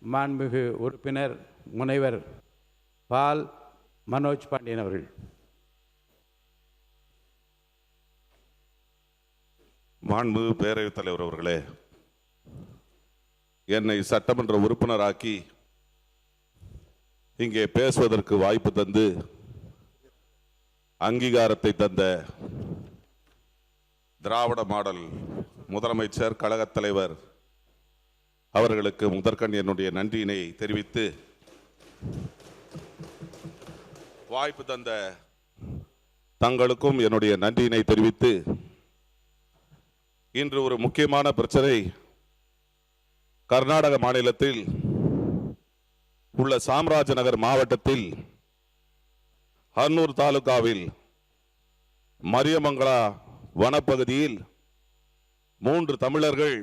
மாண்புமிகு உறுப்பினர் முனைவர் பால் மனோஜ் பாண்டியன் அவர்கள். மாண்புமிகு பேரவைத் தலைவர் அவர்களே, என்னை சட்டமன்ற உறுப்பினராக்கி இங்கே பேசுவதற்கு வாய்ப்பு தந்து அங்கீகாரத்தை தந்த திராவிட மாடல் முதலமைச்சர் கழகத் தலைவர் அவர்களுக்கு முதற்கண் என்னுடைய நன்றியினை தெரிவித்து, வாய்ப்பு தந்த தங்களுக்கும் என்னுடைய நன்றியினை தெரிவித்து, இன்று ஒரு முக்கியமான பிரச்சனை கர்நாடக மாநிலத்தில் உள்ள சாம்ராஜ்நகர் மாவட்டத்தில் ஹன்னூர் தாலுகாவில் மரியமங்கலா வனப்பகுதியில் 3 தமிழர்கள்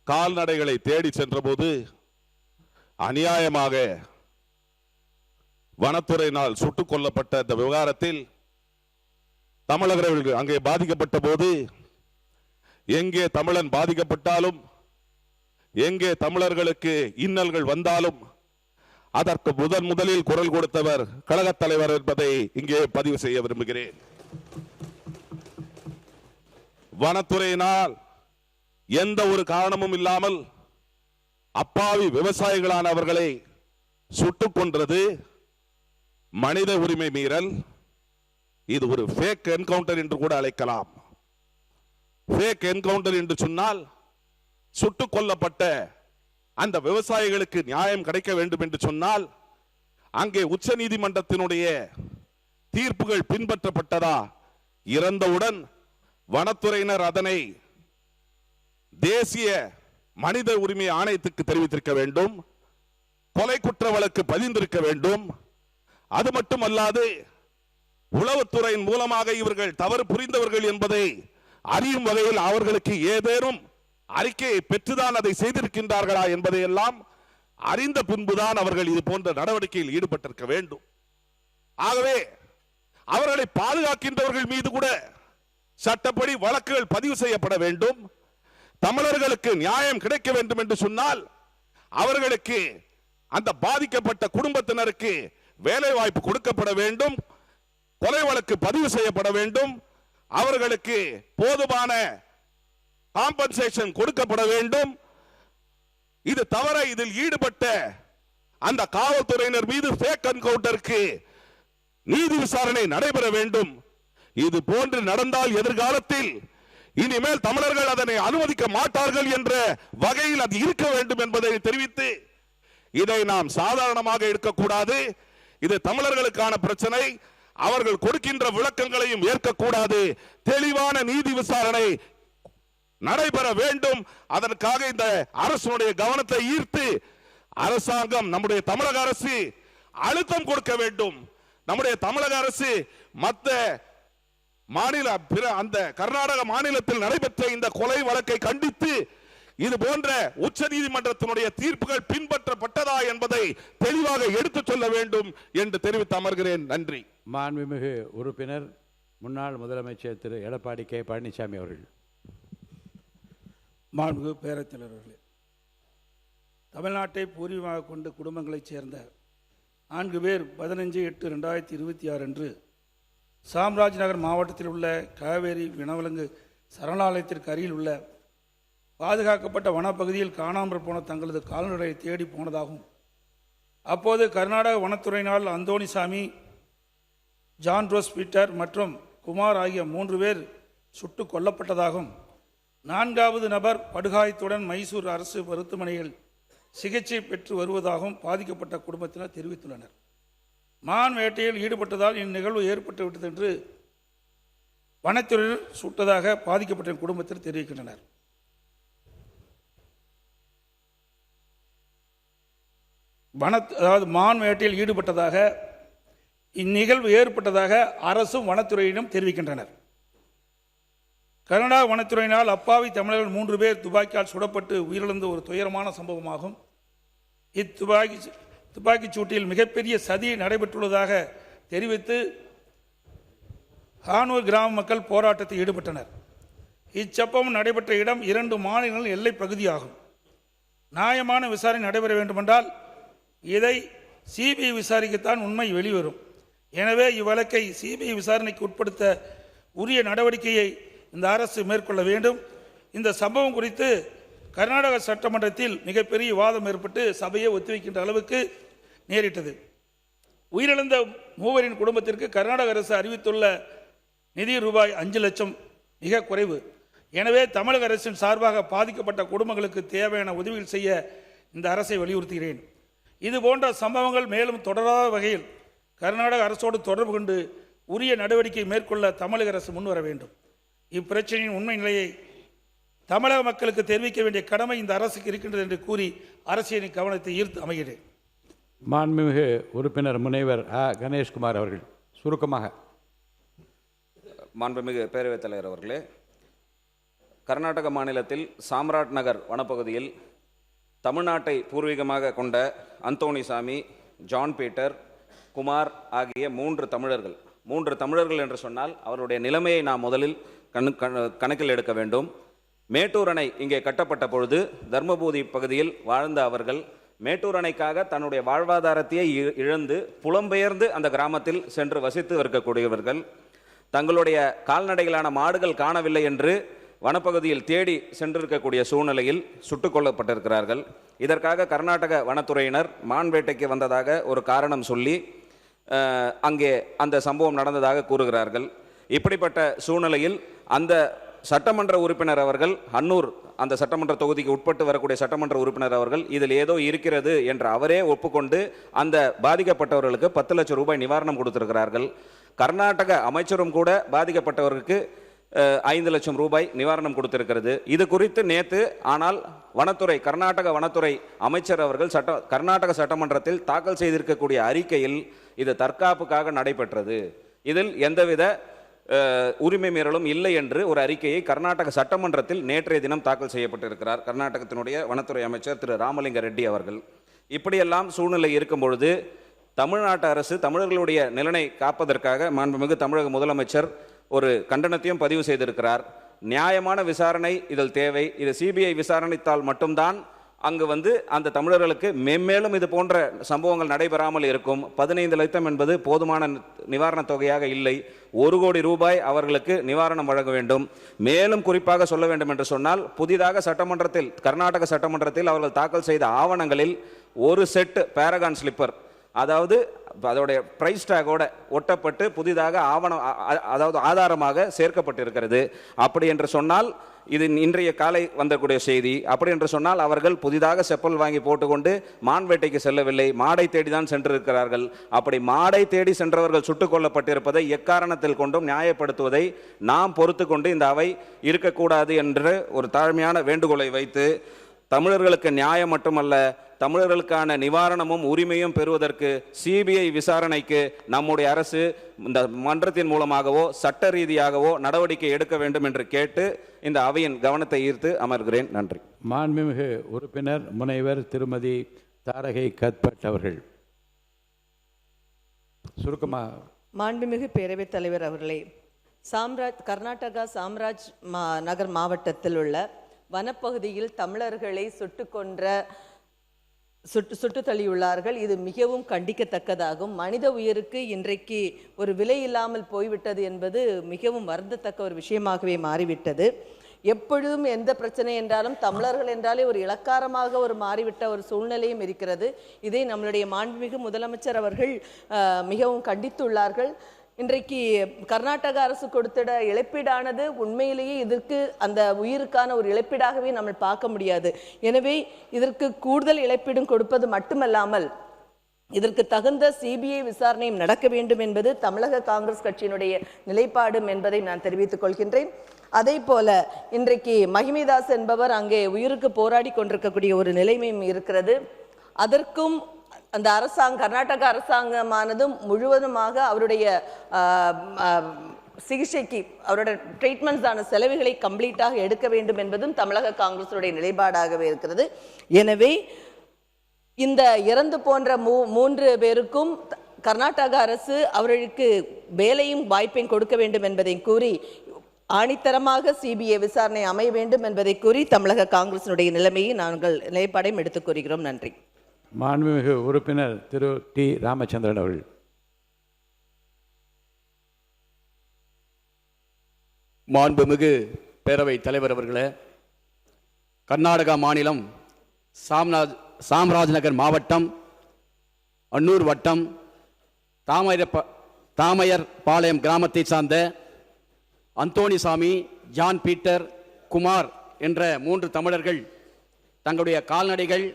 கால்நடைகளை தேடி சென்றபோது அநியாயமாக வனத்துறையினால் சுட்டுக் கொல்லப்பட்ட இந்த விவகாரத்தில் தமிழர்கள் அங்கே பாதிக்கப்பட்ட போது, எங்கே தமிழன் பாதிக்கப்பட்டாலும், எங்கே தமிழர்களுக்கு இன்னல்கள் வந்தாலும் அதற்கு முதலில் குரல் கொடுத்தவர் கழகத் தலைவர் என்பதை இங்கே பதிவு செய்ய விரும்புகிறேன். வனத்துறையினால் எந்த ஒரு காரணமும் இல்லாமல் அப்பாவி விவசாயிகளானவர்களை சுட்டுக் கொன்றது மனித உரிமை மீறல். இது ஒரு ஃபேக் என்கவுண்டர் என்று கூட அழைக்கலாம். ஃபேக் என்கவுண்டர் என்று சொன்னால் சுட்டுக் கொல்லப்பட்ட அந்த விவசாயிகளுக்கு நியாயம் கிடைக்க வேண்டும் என்று சொன்னால் அங்கே உச்ச நீதிமன்றத்தினுடைய தீர்ப்புகள் பின்பற்றப்பட்டதா? இறந்தவுடன் வனத்துறையினர் அதனை தேசிய மனித உரிமை ஆணையத்துக்கு தெரிவித்திருக்க வேண்டும். கொலை குற்ற வழக்கு பதிந்திருக்க வேண்டும். அது மட்டுமல்லாது உளவுத்துறையின் மூலமாக இவர்கள் தவறு புரிந்தவர்கள் என்பதை அறியும் வகையில் அவர்களுக்கு ஏதேனும் அறிக்கையை பெற்றுதான் அதை செய்திருக்கின்றார்களா என்பதை எல்லாம் அறிந்த பின்புதான் அவர்கள் இது போன்ற நடவடிக்கையில் ஈடுபட்டிருக்க வேண்டும். ஆகவே அவர்களை பாதுகாக்கின்றவர்கள் மீது கூட சட்டப்படி வழக்குகள் பதிவு செய்யப்பட வேண்டும். தமிழர்களுக்கு நியாயம் கிடைக்க வேண்டும் என்று சொன்னால் அவர்களுக்கு, அந்த பாதிக்கப்பட்ட குடும்பத்தினருக்கு வேலை வாய்ப்பு கொடுக்கப்பட வேண்டும். கொலை வழக்கு பதிவு செய்யப்பட வேண்டும். அவர்களுக்கு போதுமான காம்பன்சேஷன் கொடுக்கப்பட வேண்டும். இது தவிர இதில் ஈடுபட்ட அந்த காவல்துறையினர் மீது ஃபேக் என்கவுண்டருக்கு நீதி விசாரணை நடைபெற வேண்டும். இது போன்று நடந்தால் எதிர்காலத்தில் இனிமேல் தமிழர்கள் அதனை அனுமதிக்க மாட்டார்கள் என்ற வகையில் அது இருக்க வேண்டும் என்பதை தெரிவித்து, இதை நாம் சாதாரணமாக எடுக்கக்கூடாது. இது தமிழர்களுக்கான பிரச்சனை. அவர்கள் கொடுக்கின்ற விளக்கங்களையும் ஏற்கக்கூடாது. தெளிவான நீதி விசாரணை நடைபெற வேண்டும். அதற்காக இந்த அரசுடைய கவனத்தை ஈர்த்து அரசாங்கம், நம்முடைய தமிழக அரசு அழுத்தம் கொடுக்க வேண்டும். நம்முடைய தமிழக அரசு மற்ற மாநில அந்த கர்நாடக மாநிலத்தில் நடைபெற்ற இந்த கொலை வழக்கை கண்டித்து இது போன்ற உச்ச நீதிமன்றத்தினுடைய தீர்ப்புகள் பின்பற்றப்பட்டதா என்பதை தெளிவாக எடுத்துச் சொல்ல வேண்டும் என்று தெரிவித்து அமர்கிறேன். நன்றி. மாண்புமிகு உறுப்பினர் முன்னாள் முதலமைச்சர் திரு எடப்பாடி கே பழனிசாமி அவர்கள். மாண்புமிகு பேரவைத் தலைவர்களே, தமிழ்நாட்டை பூர்வீகமாக கொண்ட குடும்பங்களைச் சேர்ந்த 4 பேர் 15/8/2026 அன்று சாம்ராஜ்நகர் மாவட்டத்தில் உள்ள காவேரி வனவிலங்கு சரணாலயத்திற்கு அருகில் உள்ள பாதுகாக்கப்பட்ட வனப்பகுதியில் காணாமல் போன தங்களது கால்நடையை தேடி போனதாகவும், அப்போது கர்நாடக வனத்துறையினால் அந்தோணிசாமி, ஜான் ரோஸ் பீட்டர் மற்றும் குமார் ஆகிய 3 பேர் சுட்டுக் கொல்லப்பட்டதாகவும், 4வது நபர் படுகாயத்துடன் மைசூர் அரசு மருத்துவமனையில் சிகிச்சை பெற்று வருவதாகவும் பாதிக்கப்பட்ட குடும்பத்தினர் தெரிவித்துள்ளனர். மான் வேட்டையில் ஈடுபட்டதால் இந்நிகழ்வு ஏற்பட்டுவிட்டது என்று வனத்துறையில் சுட்டதாக பாதிக்கப்பட்ட குடும்பத்தினர் தெரிவிக்கின்றனர். அதாவது மான் வேட்டையில் ஈடுபட்டதாக இந்நிகழ்வு ஏற்பட்டதாக அரசும் வனத்துறையிடம் தெரிவிக்கின்றனர். கர்நாடக வனத்துறையினால் அப்பாவி தமிழர்கள் 3 பேர் துப்பாக்கியால் சுடப்பட்டு உயிரிழந்த ஒரு துயரமான சம்பவமாகும். துப்பாக்கிச் சூட்டில் மிகப்பெரிய சதி நடைபெற்றுள்ளதாக தெரிவித்து ஹானூர் கிராம மக்கள் போராட்டத்தில் ஈடுபட்டனர். இச்சம்பவம் நடைபெற்ற இடம் 2 மாநிலங்கள் எல்லை பகுதியாகும். நியாயமான விசாரணை நடைபெற வேண்டுமென்றால் இதை சிபிஐ விசாரிக்கத்தான் உண்மை வெளிவரும். எனவே இவ்வழக்கை சிபிஐ விசாரணைக்கு உட்படுத்த உரிய நடவடிக்கையை இந்த அரசு மேற்கொள்ள வேண்டும். இந்த சம்பவம் குறித்து கர்நாடக சட்டமன்றத்தில் மிகப்பெரிய விவாதம் ஏற்பட்டு சபையை ஒத்திவைக்கின்ற அளவுக்கு நேரிட்டது. உயிரிழந்த மூவரின் குடும்பத்திற்கு கர்நாடக அரசு அறிவித்துள்ள நிதி ரூபாய் 5 லட்சம் மிக குறைவு. எனவே தமிழக அரசின் சார்பாக பாதிக்கப்பட்ட குடும்பங்களுக்கு தேவையான உதவிகள் செய்ய இந்த அரசை வலியுறுத்துகிறேன். இது போன்ற சம்பவங்கள் மேலும் தொடராத வகையில் கர்நாடக அரசோடு தொடர்பு கொண்டு உரிய நடவடிக்கை மேற்கொள்ள தமிழக அரசு முன்வர வேண்டும். இப்பிரச்சனையின் உண்மை நிலையை தமிழக மக்களுக்கு தெரிவிக்க வேண்டிய கடமை இந்த அரசுக்கு இருக்கின்றது என்று கூறி அரசியலின் கவனத்தை ஈர்த்து அமைகிறேன். மாண்புமிகு உறுப்பினர் முனைவர் கணேஷ்குமார் அவர்கள் சுருக்கமாக. மாண்புமிகு பேரவைத் தலைவர் அவர்களே, கர்நாடக மாநிலத்தில் சாம்ராட் நகர் வனப்பகுதியில் தமிழ்நாட்டை பூர்வீகமாக கொண்ட அந்தோணிசாமி, ஜான் பீட்டர், குமார் ஆகிய 3 தமிழர்கள் என்று சொன்னால் அவருடைய நிலைமையை நாம் முதலில் கணக்கில் எடுக்க வேண்டும். மேட்டூர் அணை இங்கே கட்டப்பட்ட பொழுது தர்மபுரி பகுதியில் வாழ்ந்த அவர்கள் மேட்டூர் அணைக்காக தன்னுடைய வாழ்வாதாரத்தையே இழந்து புலம்பெயர்ந்து அந்த கிராமத்தில் சென்று வசித்து இருக்கக்கூடியவர்கள். தங்களுடைய கால்நடைகளான மாடுகள் காணவில்லை என்று வனப்பகுதியில் தேடி சென்றிருக்கக்கூடிய சூழ்நிலையில் சுட்டுக் கொல்லப்பட்டிருக்கிறார்கள். இதற்காக கர்நாடக வனத்துறையினர் மான் வேட்டைக்கு வந்ததாக ஒரு காரணம் சொல்லி அங்கே அந்த சம்பவம் நடந்ததாக கூறுகிறார்கள். இப்படிப்பட்ட சூழ்நிலையில் அந்த சட்டமன்ற உறுப்பினர் அவர்கள், அன்னூர் அந்த சட்டமன்ற தொகுதிக்கு உட்பட்டு வரக்கூடிய சட்டமன்ற உறுப்பினர் அவர்கள் இதில் ஏதோ இருக்கிறது என்று அவரே ஒப்புக்கொண்டு அந்த பாதிக்கப்பட்டவர்களுக்கு 10 லட்சம் ரூபாய் நிவாரணம் கொடுத்திருக்கிறார்கள். கர்நாடக அமைச்சரும் கூட பாதிக்கப்பட்டவர்களுக்கு 5 லட்சம் ரூபாய் நிவாரணம் கொடுத்திருக்கிறது. இது குறித்து நேற்று ஆனால் கர்நாடக வனத்துறை அமைச்சர் அவர்கள் கர்நாடக சட்டமன்றத்தில் தாக்கல் செய்திருக்கக்கூடிய அறிக்கையில் இது தற்காப்புக்காக நடைபெற்றது, இதில் எந்தவித உரிமை மீறலும் இல்லை என்று ஒரு அறிக்கையை கர்நாடக சட்டமன்றத்தில் நேற்றைய தினம் தாக்கல் செய்யப்பட்டிருக்கிறார் கர்நாடகத்தினுடைய வனத்துறை அமைச்சர் திரு ராமலிங்க ரெட்டி அவர்கள். இப்படியெல்லாம் சூழ்நிலை இருக்கும் பொழுது தமிழ்நாட்டு அரசு தமிழர்களுடைய நலனை காப்பதற்காக மாண்புமிகு தமிழக முதலமைச்சர் ஒரு கண்டனத்தையும் பதிவு செய்திருக்கிறார். நியாயமான விசாரணை இதில் தேவை. இது சிபிஐ விசாரணைத்தால் மட்டும்தான் அங்கு அந்த தமிழர்களுக்கு மென்மேலும் இது போன்ற சம்பவங்கள் நடைபெறாமல் இருக்கும். 15 லட்சம் என்பது போதுமான நிவாரணத் தொகையாக இல்லை. 1 கோடி ரூபாய் அவர்களுக்கு நிவாரணம் வழங்க வேண்டும். மேலும் குறிப்பாக சொல்ல வேண்டும் என்று சொன்னால், புதிதாக கர்நாடக சட்டமன்றத்தில் அவர்கள் தாக்கல் செய்த ஆவணங்களில் ஒரு செட் பேரகான் ஸ்லிப்பர், அதாவது அதோடைய பிரைஸ் டேகோட ஒட்டப்பட்டு புதிதாக ஆதாரமாக சேர்க்கப்பட்டிருக்கிறது. அப்படி என்று சொன்னால், இது இன்றைய காலை வந்தக்கூடிய செய்தி. அப்படி என்று சொன்னால் அவர்கள் புதிதாக செப்பல் வாங்கி போட்டுக்கொண்டு மான் வேட்டைக்கு செல்லவில்லை, மாடை தேடிதான் சென்றிருக்கிறார்கள். அப்படி மாடை தேடி சென்றவர்கள் சுட்டுக் கொல்லப்பட்டிருப்பதை எக்காரணத்தில் கொண்டும் நியாயப்படுத்துவதை நாம் பொறுத்து கொண்டு இந்த அவை இருக்கக்கூடாது என்று ஒரு தாழ்மையான வேண்டுகோளை வைத்து, தமிழர்களுக்கு நியாயம் மட்டுமல்ல, தமிழர்களுக்கான நிவாரணமும் உரிமையும் பெறுவதற்கு சிபிஐ விசாரணைக்கு நம்முடைய அரசு இந்த மன்றத்தின் மூலமாகவோ சட்ட ரீதியாகவோ நடவடிக்கை எடுக்க வேண்டும் என்று கேட்டு இந்த அவையின் கவனத்தை ஈர்த்து அமர்கிறேன். நன்றி. மாண்புமிகு உறுப்பினர் முனைவர் திருமதி தாரகை கத்பட் அவர்கள் சுருக்கமாக. மாண்புமிகு பேரவைத் தலைவர் அவர்களே, கர்நாடகா சாம்ராஜ் நகர் மாவட்டத்தில் உள்ள வனப்பகுதியில் தமிழர்களை சுட்டு தள்ளியுள்ளார்கள். இது மிகவும் கண்டிக்கத்தக்கதாகும். மனித உயிருக்கு இன்றைக்கு ஒரு விலை இல்லாமல் போய்விட்டது என்பது மிகவும் வருந்தத்தக்க ஒரு விஷயமாகவே மாறிவிட்டது. எப்பொழுதும் எந்த பிரச்சனை என்றாலும் தமிழர்கள் என்றாலே ஒரு இலக்காரமாக ஒரு மாறிவிட்ட ஒரு சூழ்நிலையும் இருக்கிறது. இதை நம்மளுடைய மாண்புமிகு முதலமைச்சர் அவர்கள் மிகவும் கண்டித்துள்ளார்கள். இன்றைக்கு கர்நாடக அரசு கொடுத்திட இழப்பீடானது உண்மையிலேயே இதற்கு அந்த உயிருக்கான ஒரு இழப்பீடாகவே நம்ம பார்க்க முடியாது. எனவே இதற்கு கூடுதல் இழப்பீடும் கொடுப்பது மட்டுமல்லாமல் இதற்கு தகுந்த சிபிஐ விசாரணையும் நடக்க வேண்டும் என்பது தமிழக காங்கிரஸ் கட்சியினுடைய நிலைப்பாடும் என்பதை நான் தெரிவித்துக் கொள்கின்றேன். அதே போல இன்றைக்கு மகிமைதாஸ் என்பவர் அங்கே உயிருக்கு போராடி கொண்டிருக்கக்கூடிய ஒரு நிலைமையும் இருக்கிறது. அதற்கும் அந்த கர்நாடக அரசாங்கமானது முழுவதுமாக அவருடைய சிகிச்சைக்கு அவருடைய ட்ரீட்மெண்ட்ஸான செலவுகளை கம்ப்ளீட்டாக எடுக்க வேண்டும் என்பதும் தமிழக காங்கிரஸுடைய நிலைப்பாடாகவே இருக்கிறது. எனவே இந்த இறந்து போன்ற 3 பேருக்கும் கர்நாடக அரசு அவர்களுக்கு வேலையும் வாய்ப்பையும் கொடுக்க வேண்டும் என்பதை கூறி ஆணித்தரமாக சிபிஐ விசாரணை அமைய வேண்டும் என்பதை கூறி தமிழக காங்கிரசினுடைய நிலைமையை நாங்கள் நிலைப்பாடையும் எடுத்துக் கூறுகிறோம். நன்றி. மாண்புமிகு உறுப்பினர் திரு டி ராமச்சந்திரன் அவர்கள். மாண்புமிகு பேரவைத் தலைவர் அவர்களே, கர்நாடகா மாநிலம் சாம்ராஜ்நகர் மாவட்டம் அன்னூர் வட்டம் தாமையர் பாளையம் கிராமத்தை சார்ந்த அந்தோணிசாமி, ஜான் பீட்டர், குமார் என்ற 3 தமிழர்கள் தங்களுடைய கால்நடைகள்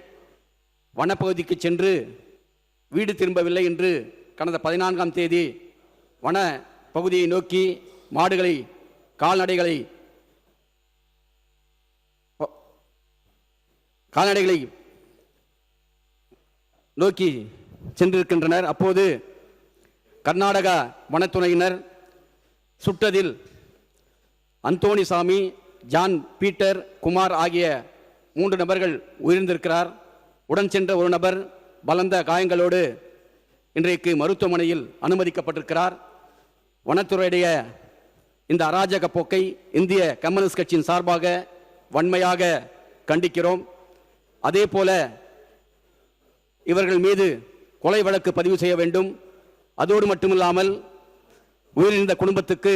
வனப்பகுதிக்கு சென்று வீடு திரும்பவில்லை என்று கடந்த 14ஆம் தேதி வன பகுதியை நோக்கி கால்நடைகளை நோக்கி சென்றிருக்கின்றனர். அப்போது கர்நாடகா வனத்துறையினர் சுட்டதில் அந்தோணிசாமி, ஜான் பீட்டர், குமார் ஆகிய 3 நபர்கள் உயிரிழந்திருக்கிறார். உடன் சென்ற ஒரு நபர் பலந்த காயங்களோடு இன்றைக்கு மருத்துவமனையில் அனுமதிக்கப்பட்டிருக்கிறார். வனத்துறையுடைய இந்த அராஜக போக்கை இந்திய கம்யூனிஸ்ட் கட்சியின் சார்பாக வன்மையாக கண்டிக்கிறோம். அதே போல இவர்கள் மீது கொலை வழக்கு பதிவு செய்ய வேண்டும். அதோடு மட்டுமில்லாமல் உயிரிழந்த குடும்பத்துக்கு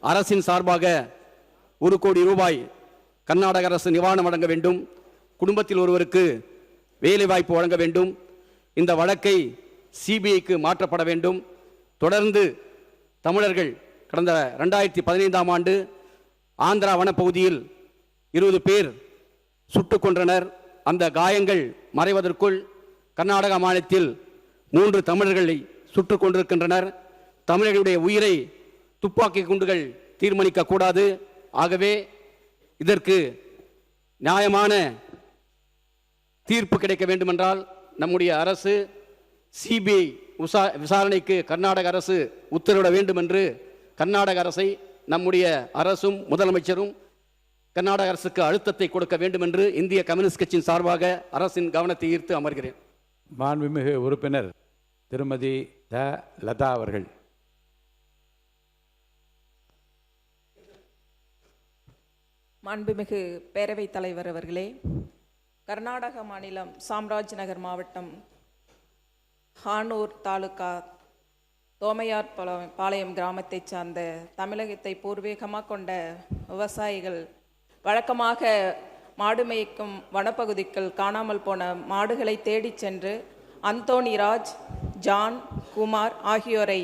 அரசின் சார்பாக 1 கோடி ரூபாய் கர்நாடக அரசு நிவாரணம் வழங்க வேண்டும். குடும்பத்தில் ஒருவருக்கு வேலை வாய்ப்பு வழங்க வேண்டும். இந்த வழக்கை சிபிஐக்கு மாற்றப்பட வேண்டும். தொடர்ந்து தமிழர்கள் கடந்த 2015ஆம் ஆண்டு ஆந்திரா வனப்பகுதியில் 20 பேர் சுட்டுக் கொன்றனர். அந்த காயங்கள் மறைவதற்குள் கர்நாடகா மாநிலத்தில் 3 தமிழர்களை சுட்டுக் கொண்டிருக்கின்றனர். தமிழர்களுடைய உயிரை துப்பாக்கி குண்டுகள் தீர்மானிக்க கூடாது. ஆகவே இதற்கு நியாயமான தீர்ப்பு கிடைக்க வேண்டுமென்றால் நம்முடைய அரசு சிபிஐ விசாரணைக்கு கர்நாடக அரசு உத்தரவிட வேண்டும் என்று கர்நாடக அரசை நம்முடைய அரசும் முதலமைச்சரும் கர்நாடக அரசுக்கு அழுத்தத்தை கொடுக்க வேண்டும் என்று இந்திய கம்யூனிஸ்ட் கட்சியின் சார்பாக அரசின் கவனத்தை ஈர்த்து அமர்கிறேன். மாண்புமிகு உறுப்பினர் திருமதி த லதா அவர்கள். மாண்புமிகு பேரவைத் தலைவர் அவர்களே, கர்நாடக மாநிலம் சாம்ராஜ்நகர் மாவட்டம் ஹானூர் தாலுகா தோமையார் பாளையம் கிராமத்தை சார்ந்த தமிழகத்தை பூர்வீகமாக கொண்ட விவசாயிகள் வழக்கமாக மாடு மேய்க்கும் வனப்பகுதிக்குள் காணாமல் போன மாடுகளை தேடிச் சென்று அந்தோணிராஜ், ஜான், குமார் ஆகியோரை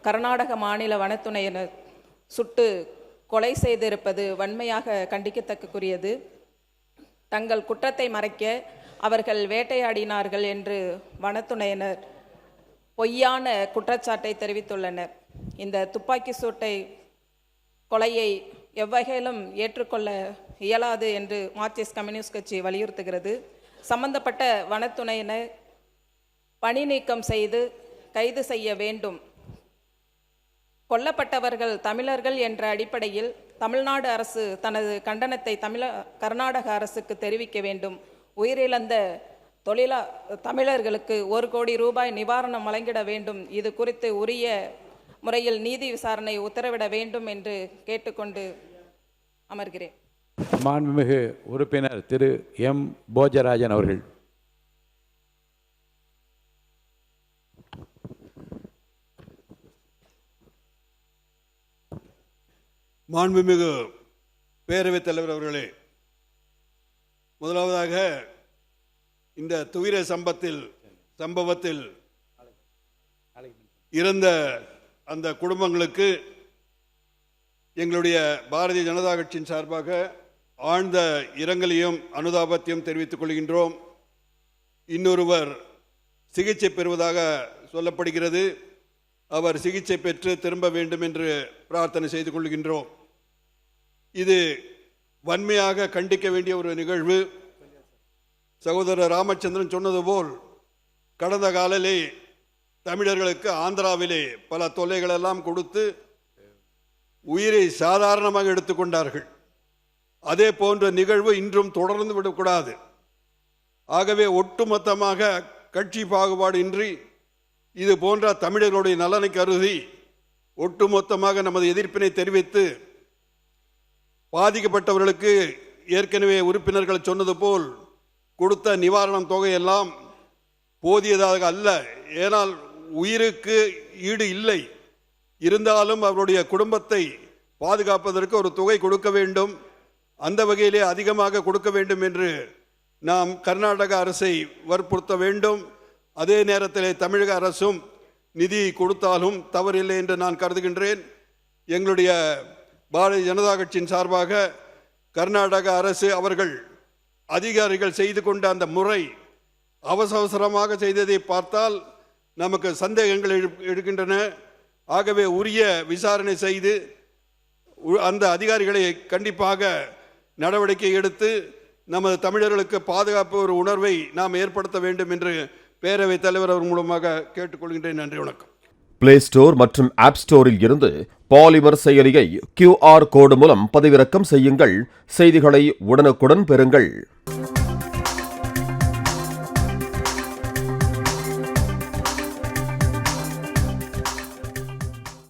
கர்நாடக மாநில வனத்துறையினர் சுட்டு கொலை செய்திருப்பது வன்மையாக கண்டிக்கத்தக்கக்குரியது. தங்கள் குற்றத்தை மறைக்க அவர்கள் வேட்டையாடினார்கள் என்று வனத்துறையினர் பொய்யான குற்றச்சாட்டை தெரிவித்துள்ளனர். இந்த துப்பாக்கி சூட்டை கொலையை எவ்வகையிலும் ஏற்றுக்கொள்ள இயலாது என்று மார்க்சிஸ்ட் கம்யூனிஸ்ட் கட்சி வலியுறுத்துகிறது. சம்பந்தப்பட்ட வனத்துறையினர் பணி நீக்கம் செய்து கைது செய்ய வேண்டும். கொல்லப்பட்டவர்கள் தமிழர்கள் என்ற அடிப்படையில் தமிழ்நாடு அரசு தனது கண்டனத்தை கர்நாடக அரசுக்கு தெரிவிக்க வேண்டும். உயிரிழந்த தமிழர்களுக்கு 1 கோடி ரூபாய் நிவாரணம் வழங்கிட வேண்டும். இது குறித்து உரிய முறையில் நீதி விசாரணை உத்தரவிட வேண்டும் என்று கேட்டுக்கொண்டு அமர்கிறேன். மாண்புமிகு உறுப்பினர் திரு எம் போஜராஜன் அவர்கள். மாண்புமிகு பேரவைத் தலைவர் அவர்களே, முதலாவதாக இந்த துயர சம்பவத்தில் இறந்த அந்த குடும்பங்களுக்கு எங்களுடைய பாரதிய ஜனதா கட்சியின் சார்பாக ஆழ்ந்த இரங்கலையும் அனுதாபத்தையும் தெரிவித்துக் கொள்கின்றோம். இன்னொருவர் சிகிச்சை பெறுவதாக சொல்லப்படுகிறது. அவர் சிகிச்சை பெற்று திரும்ப வேண்டும் என்று பிரார்த்தனை செய்து கொள்கின்றோம். இது வன்மையாக கண்டிக்க வேண்டிய ஒரு நிகழ்வு. சகோதரர் ராமச்சந்திரன் சொன்னது போல் கடந்த காலிலே தமிழர்களுக்கு ஆந்திராவிலே பல தொல்லைகளெல்லாம் கொடுத்து உயிரை சாதாரணமாக எடுத்துக்கொண்டார்கள். அதே போன்ற நிகழ்வு இன்றும் தொடர்ந்து விடக்கூடாது. ஆகவே ஒட்டுமொத்தமாக கட்சி பாகுபாடு இன்றி இது போன்ற தமிழர்களுடைய நலனை கருதி ஒட்டுமொத்தமாக நமது எதிர்ப்பினை தெரிவித்து பாதிக்கப்பட்டவர்களுக்கு ஏற்கனவே உறுப்பினர்கள் சொன்னது போல் கொடுத்த நிவாரணம் தொகையெல்லாம் போதியதாக அல்ல. ஏனால் உயிருக்கு ஈடு இல்லை. இருந்தாலும் அவருடைய குடும்பத்தை பாதுகாப்பதற்கு ஒரு தொகை கொடுக்க வேண்டும். அந்த வகையிலே அதிகமாக கொடுக்க வேண்டும் என்று நாம் கர்நாடக அரசை வற்புறுத்த வேண்டும். அதே நேரத்தில் தமிழக அரசும் நிதி கொடுத்தாலும் தவறில்லை என்று நான் கருதுகின்றேன். எங்களுடைய பாரதிய ஜனதா கட்சியின் சார்பாக கர்நாடக அரசு அவர்கள் அதிகாரிகள் செய்து கொண்ட அந்த முறை அவசரமாக செய்ததை பார்த்தால் நமக்கு சந்தேகங்கள் எழுகின்றன. ஆகவே உரிய விசாரணை செய்து அந்த அதிகாரிகளை கண்டிப்பாக நடவடிக்கை எடுத்து நமது தமிழர்களுக்கு பாதுகாப்பு ஒரு உணர்வை நாம் ஏற்படுத்த வேண்டும் என்று பேரவைத் தலைவர் அவர் மூலமாக கேட்டுக்கொள்கின்றேன். நன்றி, வணக்கம். பிளே ஸ்டோர் மற்றும் ஆப் ஸ்டோரில் இருந்து பாலிமர் செயலியை QR கோடு மூலம் பதிவிறக்கம் செய்யுங்கள். செய்திகளை உடனுக்குடன் பெறுங்கள்.